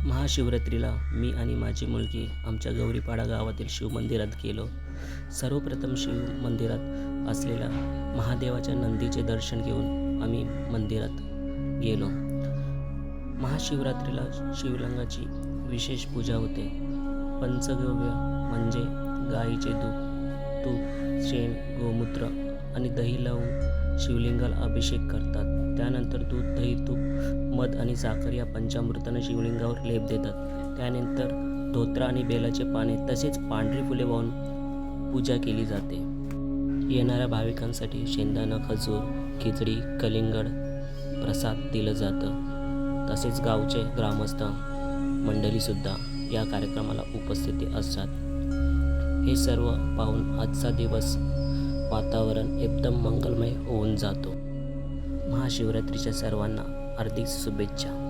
महाशिवरात्रीला मी आणि माझी मुलगी आमच्या गौरीपाडा गावातील शिवमंदिरात गेलो. सर्वप्रथम शिव मंदिरात असलेल्या महादेवाच्या नंदीचे दर्शन घेऊन आम्ही मंदिरात गेलो. महाशिवरात्रीला शिवलिंगाची विशेष पूजा होते. पंचगव्य म्हणजे गाईचे दूध, तूप, शेण, गोमूत्र आणि दही लावून शिवलिंगाला अभिषेक करतात. त्यानंतर दूध, दही, तूप, मध आणि साखर या पंचामृताने शिवलिंगावर लेप देतात. त्यानंतर धोत्रा आणि बेलाचे पाने तसेच पांढरी फुले वाहून पूजा केली जाते. येणाऱ्या भाविकांसाठी शेंगदाणा, खजूर, खिचडी, कलिंगड प्रसाद दिलं जातं. तसेच गावचे ग्रामस्थ मंडळीसुद्धा या कार्यक्रमाला उपस्थिती असतात. हे सर्व पाहून आजचा दिवस वातावरण एकदम मंगलमय होऊन जातो. महाशिवरात्रीच्या सर्वांना हार्दिक शुभेच्छा.